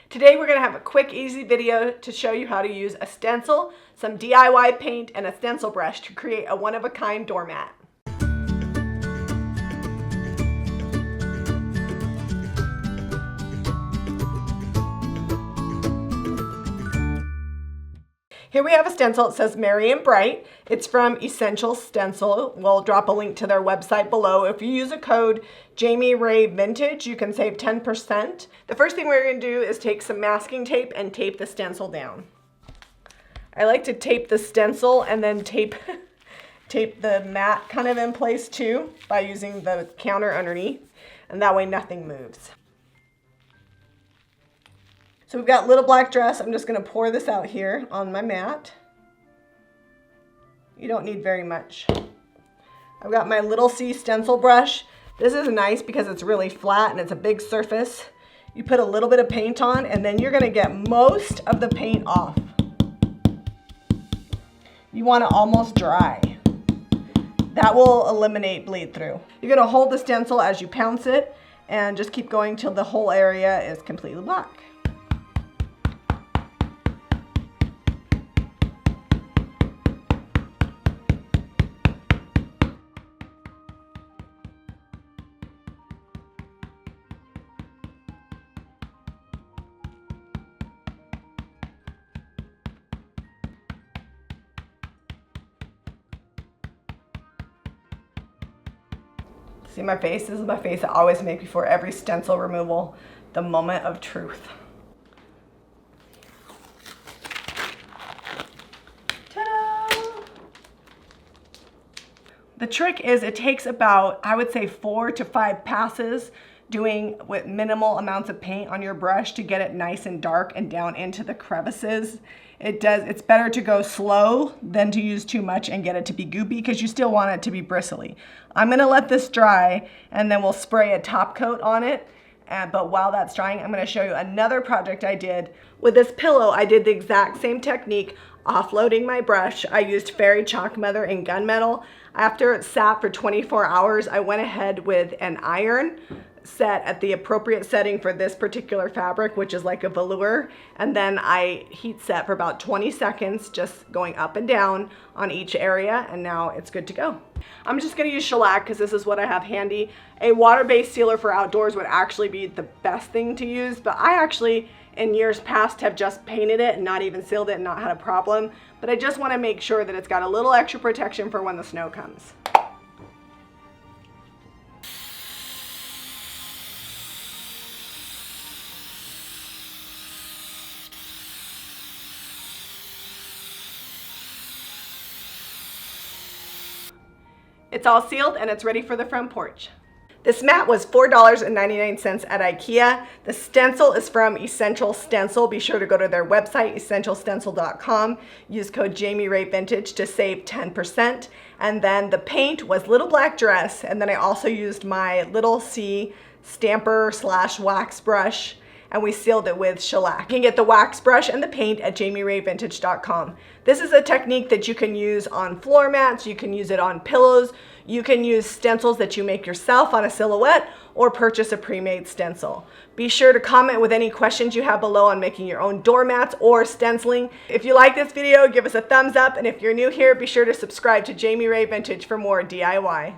Today we're going to have a quick, easy video to show you how to use a stencil, some DIY paint, and a stencil brush to create a one-of-a-kind doormat. Here we have a stencil. It says Merry and Bright. It's from Essential Stencil. We'll drop a link to their website below. If you use a code Jami Ray Vintage, you can save 10%. The first thing we're going to do is take some masking tape and tape the stencil down. I like to tape the stencil and then tape the mat kind of in place too by using the counter underneath, and that way nothing moves. So we've got Little Black Dress. I'm just going to pour this out here on my mat. You don't need very much. I've got my Little C stencil brush. This is nice because it's really flat and it's a big surface. You put a little bit of paint on and then you're going to get most of the paint off. You want it almost dry. That will eliminate bleed through. You're going to hold the stencil as you pounce it and just keep going till the whole area is completely black. See my face? This is my face I always make before every stencil removal, the moment of truth. Ta-da! The trick is it takes about, I would say, 4 to 5 passes doing with minimal amounts of paint on your brush to get it nice and dark and down into the crevices. It's better to go slow than to use too much and get it to be goopy because you still want it to be bristly. I'm gonna let this dry and then we'll spray a top coat on it. But while that's drying, I'm gonna show you another project I did. With this pillow, I did the exact same technique, offloading my brush. I used fairy chalk mother and gunmetal. After it sat for 24 hours, I went ahead with an iron set at the appropriate setting for this particular fabric, which is like a velour, and then I heat set for about 20 seconds, just going up and down on each area, and now it's good to go. I'm just going to use shellac because this is what I have handy. A water-based sealer for outdoors would actually be the best thing to use, but I actually in years past have just painted it and not even sealed it and not had a problem, but I just want to make sure that it's got a little extra protection for when the snow comes. It's all sealed and it's ready for the front porch. This mat was $4.99 at IKEA. The stencil is from Essential Stencil. Be sure to go to their website, essentialstencil.com. Use code Jami Ray Vintage to save 10%. And then the paint was Little Black Dress. And then I also used my Little C stamper / wax brush. And we sealed it with shellac. You can get the wax brush and the paint at jamirayvintage.com. This is a technique that you can use on floor mats, you can use it on pillows, you can use stencils that you make yourself on a silhouette, or purchase a pre-made stencil. Be sure to comment with any questions you have below on making your own doormats or stenciling. If you like this video, give us a thumbs up, and if you're new here, be sure to subscribe to Jami Ray Vintage for more DIY.